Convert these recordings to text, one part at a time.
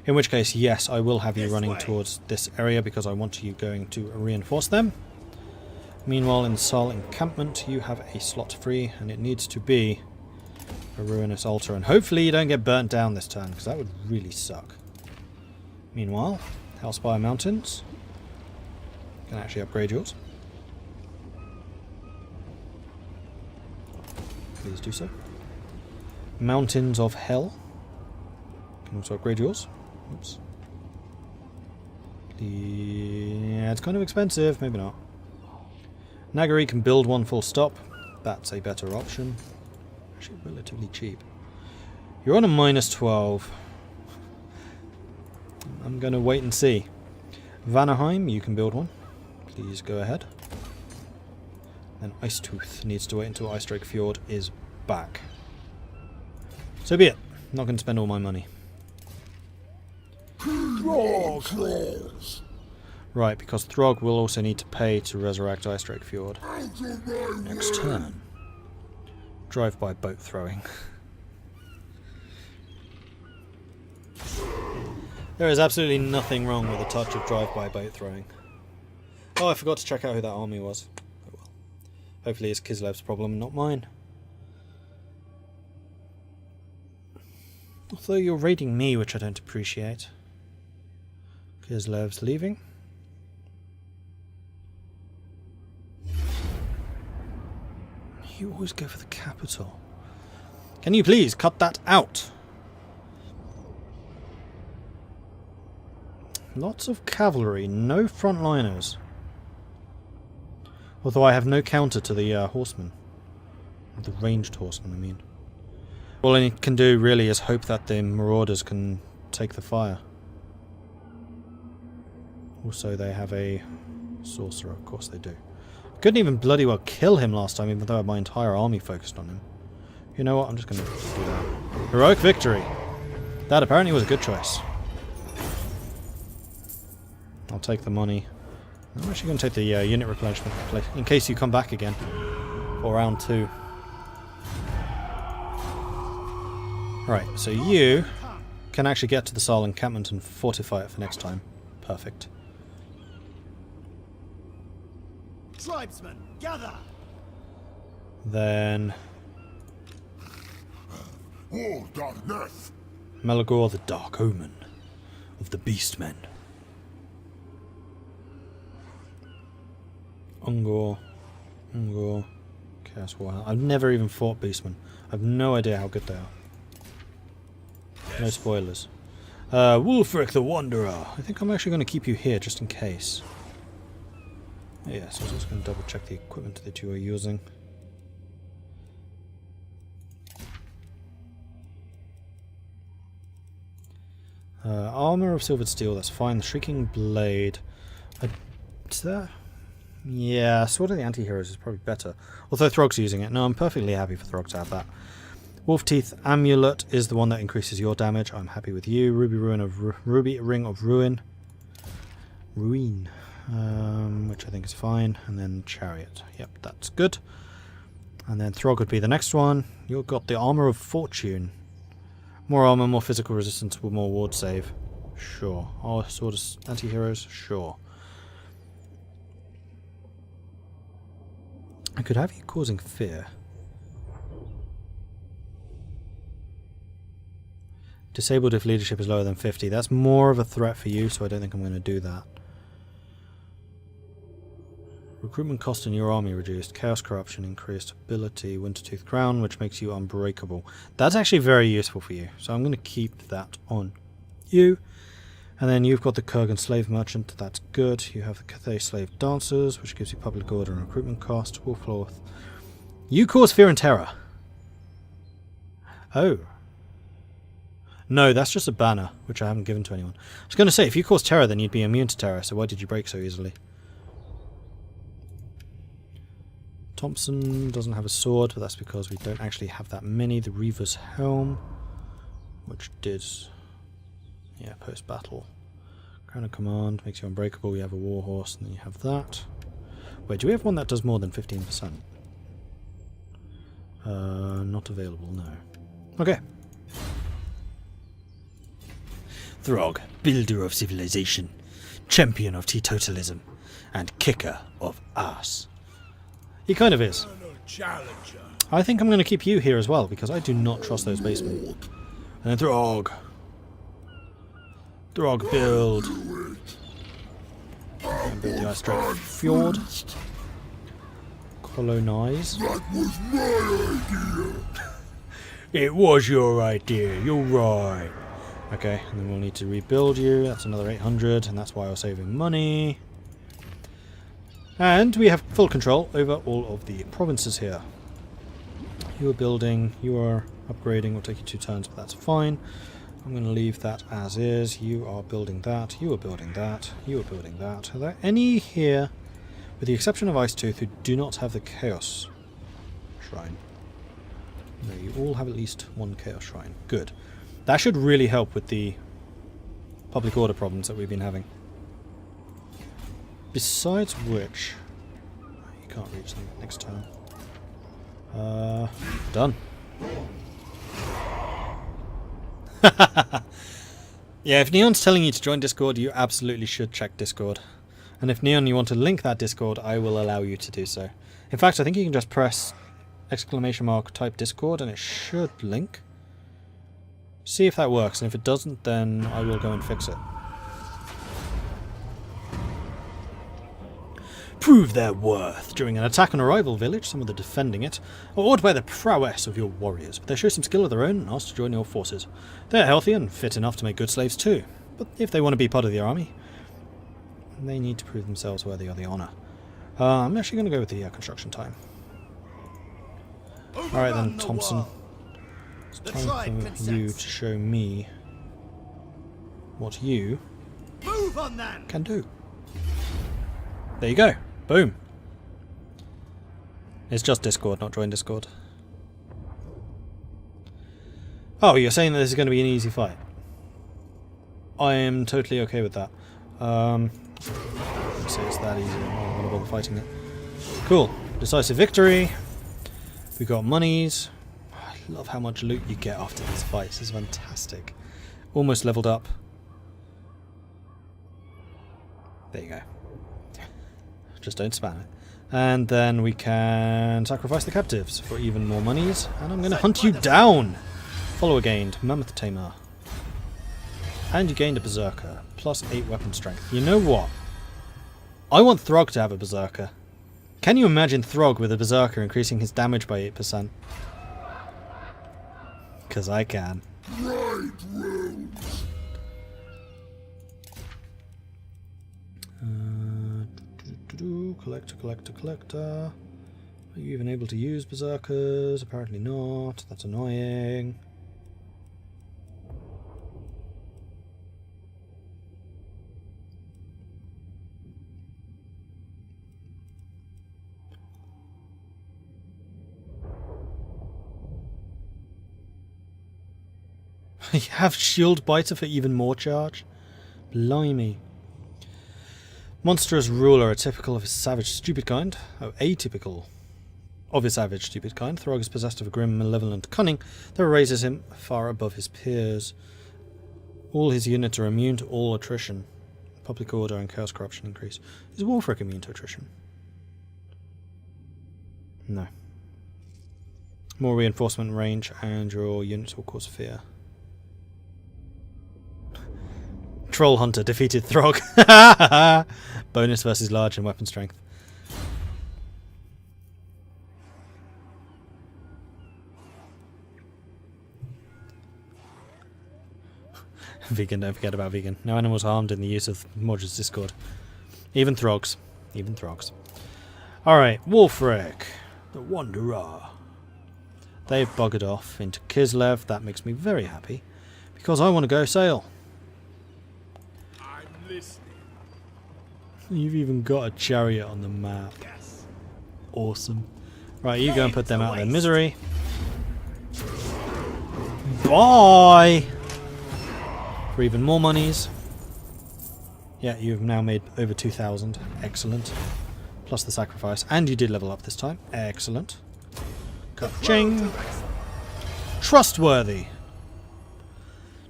In which case, yes, I will have you running towards this area because I want you going to reinforce them. Meanwhile, in the Saal encampment, you have a slot free, and it needs to be a ruinous altar. And hopefully you don't get burnt down this turn, because that would really suck. Meanwhile, Hellspire Mountains. You can actually upgrade yours. Please do so. Mountains of Hell. You can also upgrade yours. Oops. Yeah, it's kind of expensive. Maybe not. Nagari can build one full stop. That's a better option. Actually, relatively cheap. You're on a -12. I'm going to wait and see. Vanaheim, you can build one. Please go ahead. Then Icetooth needs to wait until Icedrake Fjord is back. So be it. I'm not going to spend all my money. Right, because Throg will also need to pay to resurrect Icedrake Fjord. Next turn. Drive-by boat throwing. There is absolutely nothing wrong with a touch of drive-by boat throwing. Oh, I forgot to check out who that army was. Oh well. Hopefully it's Kislev's problem, not mine. Although you're raiding me, which I don't appreciate. Kislev's leaving. You always go for the capital. Can you please cut that out? Lots of cavalry, no frontliners. Although I have no counter to the horsemen. The ranged horsemen, I mean. All I can do really is hope that the marauders can take the fire. Also, they have a sorcerer, of course they do. I couldn't even bloody well kill him last time, even though my entire army focused on him. You know what, I'm just going to do that. Heroic victory! That apparently was a good choice. I'll take the money. I'm actually going to take the unit replenishment in case you come back again for round 2. Right, so you can actually get to the Saal encampment and fortify it for next time. Perfect. Tribesmen, gather! Then Oh, darkness! Melagor the Dark Omen of the Beastmen. Ungor, Chaos Warhammer. I've never even fought Beastmen. I've no idea how good they are. No spoilers. Wulfric the Wanderer. I think I'm actually going to keep you here just in case. Yes, I was just going to double check the equipment that you are using. Armour of silvered steel, that's fine. The Shrieking Blade. Is that? Yeah, Sword of the Anti-Heroes is probably better. Although Throg's using it. No, I'm perfectly happy for Throg to have that. Wolf Teeth Amulet is the one that increases your damage. I'm happy with you. Ruby Ring of Ruin. Which I think is fine. And then Chariot. Yep, that's good. And then Throg would be the next one. You've got the Armour of Fortune. More armor, more physical resistance with more ward save. Sure. Oh, Sword of Anti-Heroes? Sure. I could have you causing fear. Disabled if leadership is lower than 50. That's more of a threat for you, so I don't think I'm going to do that. Recruitment cost in your army reduced. Chaos Corruption increased. Ability, Wintertooth Crown, which makes you unbreakable. That's actually very useful for you, so I'm going to keep that on you. And then you've got the Kurgan Slave Merchant, that's good. You have the Cathay Slave Dancers, which gives you public order and recruitment cost. Wolfloth. You cause fear and terror. Oh. No, that's just a banner, which I haven't given to anyone. I was going to say, if you cause terror, then you'd be immune to terror, so why did you break so easily? Thompson doesn't have a sword, but that's because we don't actually have that many. The Reaver's Helm, which did... yeah, post-battle. Crown of Command makes you unbreakable. We have a Warhorse, and then you have that. Wait, do we have one that does more than 15%? Not available, no. Okay. Throg, builder of civilization, champion of teetotalism, and kicker of ass. He kind of is. Challenger. I think I'm going to keep you here as well, because I do not trust those basemen. And then Throg. Throg build. And build the Ice Drake Fjord. Colonize. That was my idea. It was your idea, you're right. Okay, and then we'll need to rebuild you. That's another 800, and that's why I was saving money. And we have full control over all of the provinces here. You are building, you are upgrading, will take you 2 turns, but that's fine. I'm going to leave that as is. You are building that, you are building that, you are building that. Are there any here, with the exception of Icetooth, who do not have the Chaos Shrine? No, you all have at least 1 Chaos Shrine. Good. That should really help with the public order problems that we've been having. Besides which, you can't reach them next turn. Done. Yeah, if Neon's telling you to join Discord, you absolutely should check Discord. And if Neon, you want to link that Discord, I will allow you to do so. In fact, I think you can just press ! type Discord and it should link. See if that works, and if it doesn't, then I will go and fix it. Prove their worth. During an attack on a rival village, some of the defending it are awed by the prowess of your warriors, but they show some skill of their own and ask to join your forces. They are healthy and fit enough to make good slaves too, but if they want to be part of the army, they need to prove themselves worthy of the honour. I'm actually going to go with the construction time. Alright then, Thompson. It's time for you to show me what you can do. There you go. Boom. It's just Discord, not join Discord. Oh, you're saying that this is going to be an easy fight? I am totally okay with that. Let's say it's that easy. I'm not going to bother fighting it. Cool. Decisive victory. We got monies. I love how much loot you get after these fights. It's fantastic. Almost leveled up. There you go. Just don't spam it. And then we can sacrifice the captives for even more monies. And I'm going to hunt you down! Follower gained. Mammoth Tamer. And you gained a Berserker. Plus 8 weapon strength. You know what? I want Throg to have a Berserker. Can you imagine Throg with a Berserker increasing his damage by 8%? Because I can. Right roads. Collector. Are you even able to use Berserkers? Apparently not. That's annoying. You have Shield Biter for even more charge? Blimey. Monstrous ruler are typical of his savage stupid kind. Oh, atypical of his savage stupid kind. Throg is possessed of a grim, malevolent cunning that raises him far above his peers. All his units are immune to all attrition. Public order and chaos corruption increase. Is Wolfric immune to attrition? No. More reinforcement range and your units will cause fear. Troll Hunter defeated Throg. Bonus versus large and weapon strength. Vegan, don't forget about Vegan. No animals harmed in the use of Mordred's Discord. Even Throgs. Even Throgs. Alright, Wolfric. The Wanderer. They've buggered off into Kislev. That makes me very happy. Because I want to go sail. You've even got a chariot on the map. Yes. Awesome. Right, you go and put them out of their misery. Bye! For even more monies. Yeah, you've now made over 2,000. Excellent. Plus the sacrifice. And you did level up this time. Excellent. Ka-ching! Trustworthy.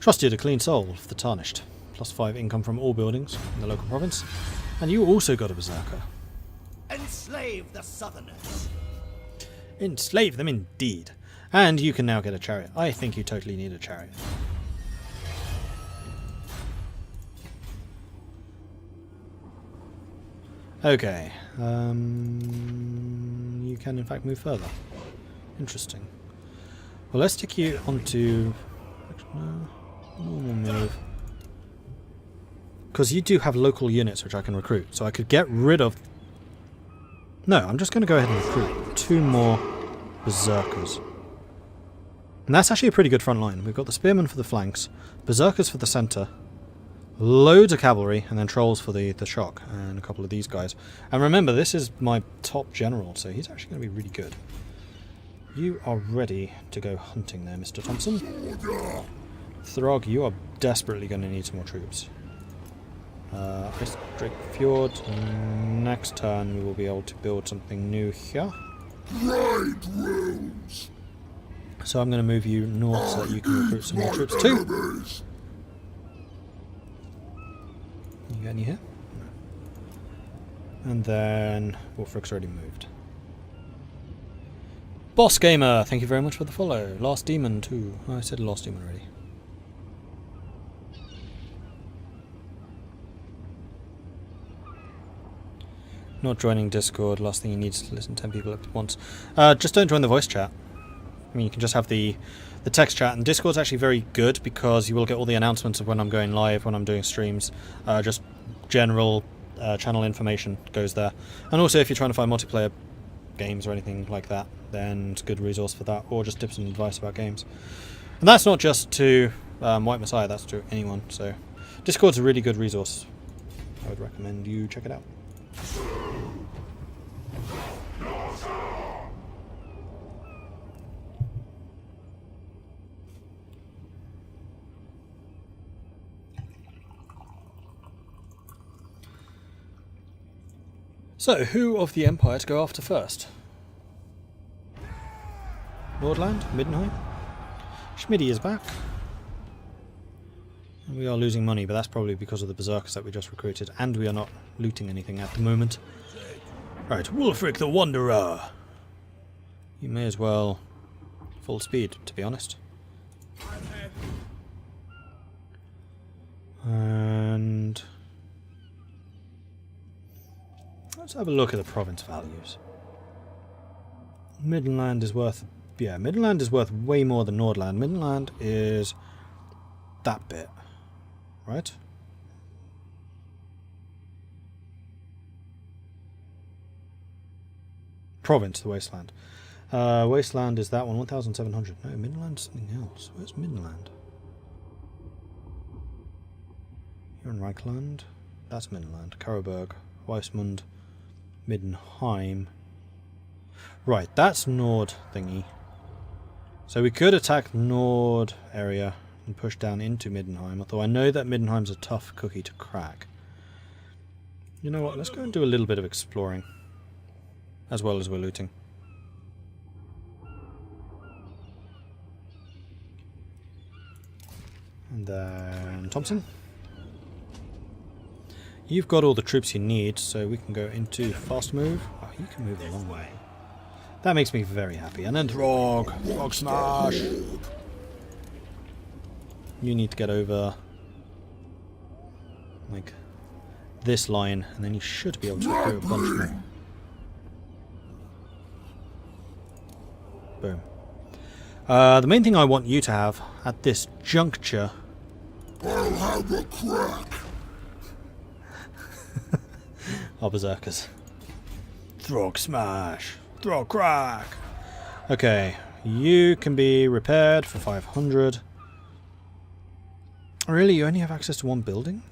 Trusted, a clean soul of the tarnished. +5 income from all buildings in the local province. And you also got a berserker. Enslave the Southerners. Enslave them indeed. And you can now get a chariot. I think you totally need a chariot. Okay. You can in fact move further. Interesting. Well, let's stick you onto... No, normal move. Because you do have local units which I can recruit. So I could get rid of... No, I'm just going to go ahead and recruit 2 more berserkers. And that's actually a pretty good front line. We've got the spearmen for the flanks, berserkers for the centre, loads of cavalry, and then trolls for the shock, and a couple of these guys. And remember, this is my top general, so he's actually going to be really good. You are ready to go hunting there, Mr. Thompson. Throg, you are desperately going to need some more troops. Ice Drake Fjord. Next turn we will be able to build something new here. So I'm going to move you north so that you can recruit some more troops too. You got any here? No. And then Wolfric's already moved. Boss Gamer, thank you very much for the follow. Last Demon too. Oh, I said Last Demon already. Not joining Discord. Last thing you need is to listen to 10 people at once. Just don't join the voice chat. I mean, you can just have the text chat, and Discord's actually very good because you will get all the announcements of when I'm going live, when I'm doing streams. Just general channel information goes there. And also, if you're trying to find multiplayer games or anything like that, then it's a good resource for that, or just tips and advice about games. And that's not just to White Messiah, that's to anyone. So Discord's a really good resource. I would recommend you check it out. So, who of the Empire to go after first? Nordland? Middenheim? Schmidty is back. We are losing money, but that's probably because of the berserkers that we just recruited, and we are not looting anything at the moment. Right, Wulfric the Wanderer! You may as well full speed, to be honest. And... let's have a look at the province values. Midland is worth... yeah, Midland is worth way more than Nordland. Midland is that bit, right? Province, the Wasteland. Wasteland is that one, 1,700. No, Midland is something else. Where's Midland? You're in Reichland. That's Midland. Karabberg, Weismund, Middenheim. Right, that's Nord thingy. So we could attack Nord area and push down into Middenheim, although I know that Middenheim's a tough cookie to crack. You know what, let's go and do a little bit of exploring, as well as we're looting. And then Thompson. You've got all the troops you need, so we can go into fast move. Oh, you can move a long way. That makes me very happy. And then Throg smash! You need to get over like this line, and then you should be able to recruit a bunch more. Boom. The main thing I want you to have at this juncture... I'll have a crack. are berserkers. Throg smash! Throg crack! Okay, you can be repaired for 500. Really, you only have access to one building?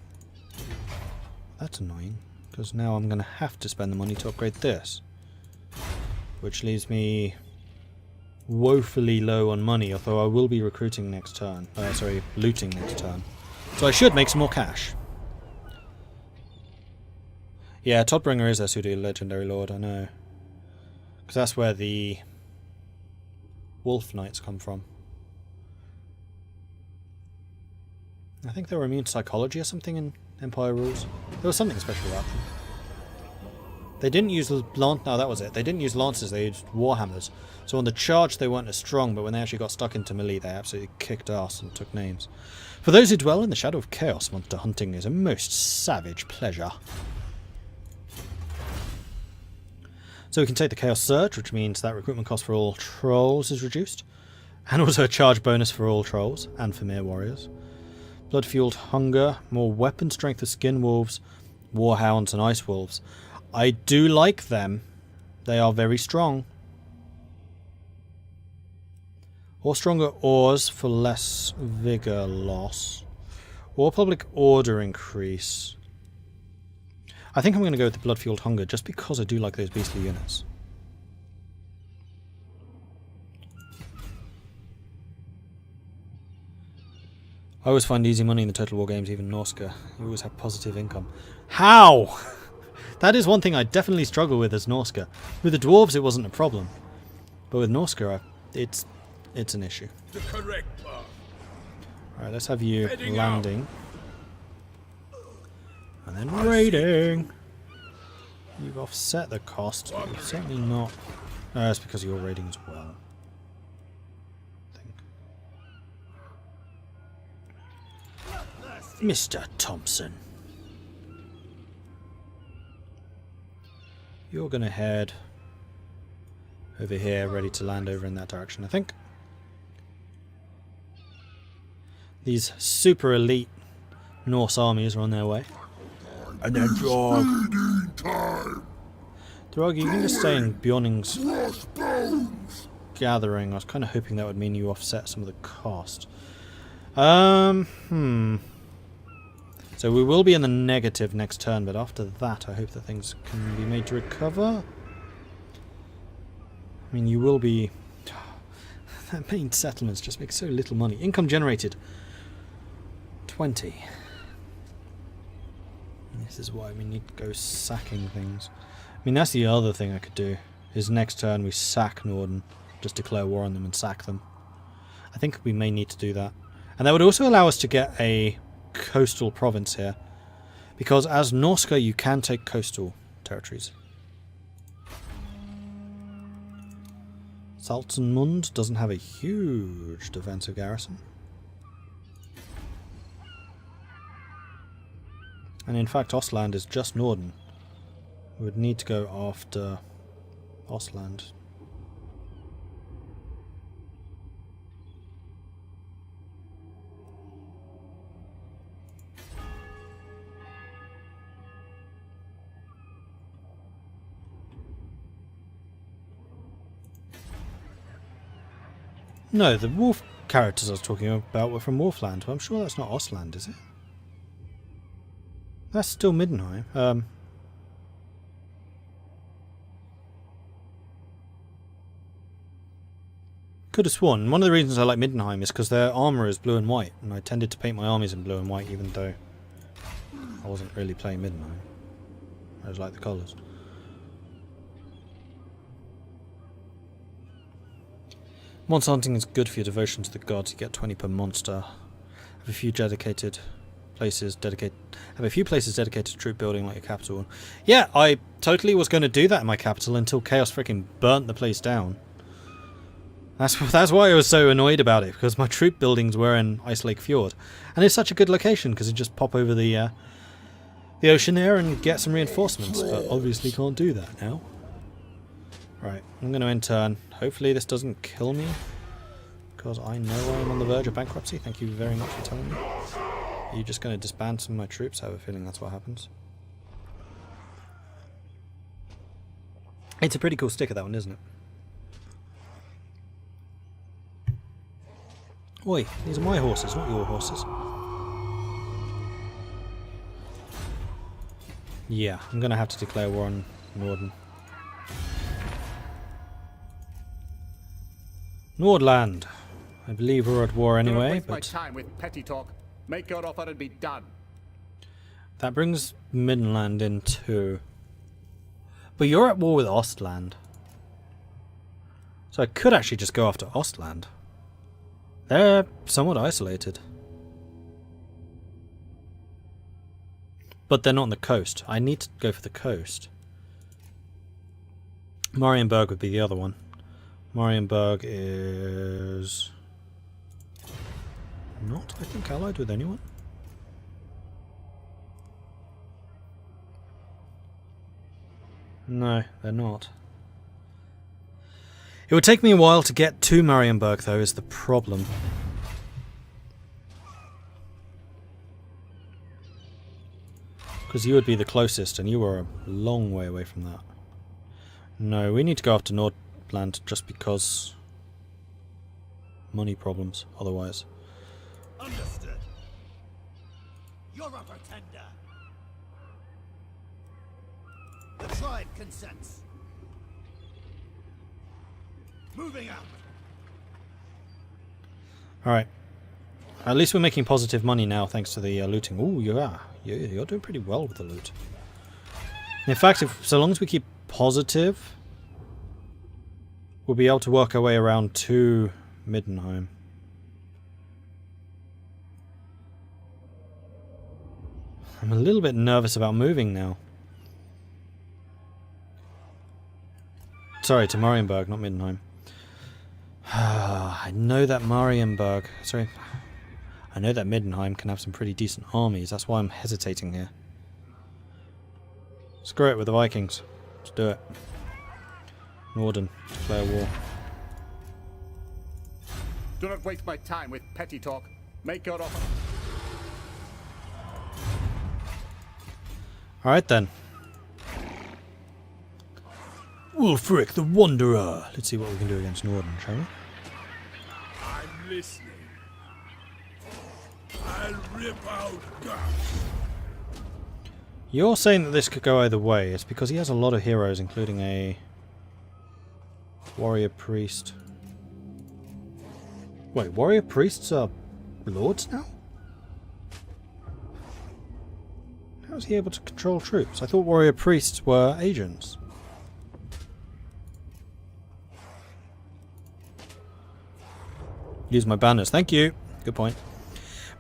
That's annoying, because now I'm going to have to spend the money to upgrade this. Which leaves me woefully low on money, although I will be recruiting next turn. Looting next turn. So I should make some more cash. Yeah, Todbringer is a pseudo legendary lord, I know. Because that's where the Wolf Knights come from. I think they were immune to psychology or something in Empire Rules. There was something special about them. They didn't use no, that was it. They didn't use lances, they used warhammers. So on the charge they weren't as strong, but when they actually got stuck into melee they absolutely kicked ass and took names. For those who dwell in the shadow of chaos, monster hunting is a most savage pleasure. So we can take the Chaos Surge, which means that recruitment cost for all trolls is reduced. And also a charge bonus for all trolls, and for mere warriors. Blood-fueled hunger, more weapon strength for skin wolves, warhounds and ice wolves. I do like them. They are very strong. Or stronger ores for less vigor loss. Or public order increase. I think I'm going to go with the blood-fueled hunger just because I do like those beastly units. I always find easy money in the Total War games, even Norsca. You always have positive income. How? That is one thing I definitely struggle with as Norsca. With the dwarves it wasn't a problem. But with Norsca it's an issue. The correct path. Alright, let's have you Heading landing. And then raiding. You've offset the cost, but you've certainly not... No, that's because you're raiding as well. Mr. Thompson. You're going to head over here, ready to land over in that direction, I think. These super elite Norse armies are on their way. And then Drog. Drog, you can just stay in Bjorning's gathering. I was kind of hoping that would mean you offset some of the cost. So we will be in the negative next turn, but after that I hope that things can be made to recover. I mean, you will be... That main settlements just make so little money. Income generated. 20. This is why we need to go sacking things. I mean, that's the other thing I could do. Is next turn we sack Norden. Just declare war on them and sack them. I think we may need to do that. And that would also allow us to get a coastal province here. Because as Norsca you can take coastal territories. Salzenmund doesn't have a huge defensive garrison. And in fact Ostland is just Norden. We would need to go after Ostland. No, the wolf characters I was talking about were from Wolfland, but I'm sure that's not Ostland, is it? That's still Middenheim. Could have sworn. One of the reasons I like Middenheim is because their armour is blue and white, and I tended to paint my armies in blue and white even though I wasn't really playing Middenheim. I just like the colours. Monster hunting is good for your devotion to the gods. You get 20 per monster. Have a few places dedicated to troop building like your capital. Yeah, I totally was going to do that in my capital until Chaos freaking burnt the place down. That's why I was so annoyed about it, because my troop buildings were in Ice Lake Fjord, and it's such a good location because you just pop over the ocean there and get some reinforcements. But obviously can't do that now. Right, I'm going to end turn. Hopefully this doesn't kill me, because I know I'm on the verge of bankruptcy. Thank you very much for telling me. Are you just going to disband some of my troops? I have a feeling that's what happens. It's a pretty cool sticker, that one, isn't it? Oi, these are my horses, not your horses. Yeah, I'm going to have to declare war on Norden. Nordland. I believe we're at war anyway, waste but... my time with petty talk. Make your offer and be done. That brings Middenland in too. But you're at war with Ostland. So I could actually just go after Ostland. They're somewhat isolated. But they're not on the coast. I need to go for the coast. Marienburg would be the other one. Marienburg is not, I think, allied with anyone. No, they're not. It would take me a while to get to Marienburg, though, is the problem. Because you would be the closest, and you were a long way away from that. No, we need to go after Nordland just because... money problems, otherwise. Understood. You're a pretender. The tribe consents. Moving out. Alright. At least we're making positive money now, thanks to the looting. Ooh, you're doing pretty well with the loot. In fact, so long as we keep positive, we'll be able to work our way around to Middenheim. I'm a little bit nervous about moving now. Sorry, to Marienburg, not Middenheim. I know that Marienburg... Sorry. I know that Middenheim can have some pretty decent armies. That's why I'm hesitating here. Screw it with the Vikings. Let's do it. Norden, declare war. Do not waste my time with petty talk. Make your offer. Alright then. Wulfric the Wanderer. Let's see what we can do against Norden, shall we? I'm listening. I'll rip out guts. You're saying that this could go either way. It's because he has a lot of heroes, including a warrior priest. Wait, warrior priests are lords now? How is he able to control troops? I thought warrior priests were agents. Use my banners. Thank you. Good point.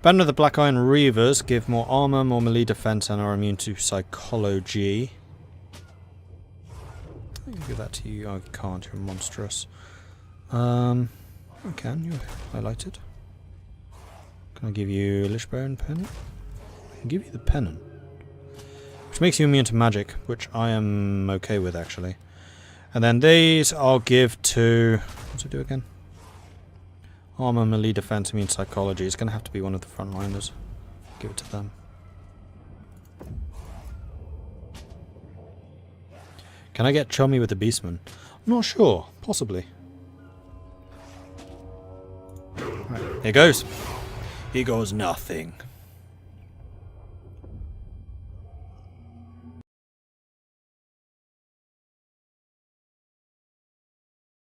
Banner of the Black Iron Reavers give more armor, more melee defense, and are immune to psychology. I can give that to you. Oh, you can't. You're monstrous. I can. You're highlighted. Can I give you a Lichbone pennant? I can give you the pennant. Which makes you immune to magic, which I am okay with, actually. And then these I'll give to... What's it do again? Armor, melee defense, immune psychology. It's going to have to be one of the frontliners. Give it to them. Can I get chummy with the beastman? I'm not sure. Possibly. Right, here goes. Here goes nothing.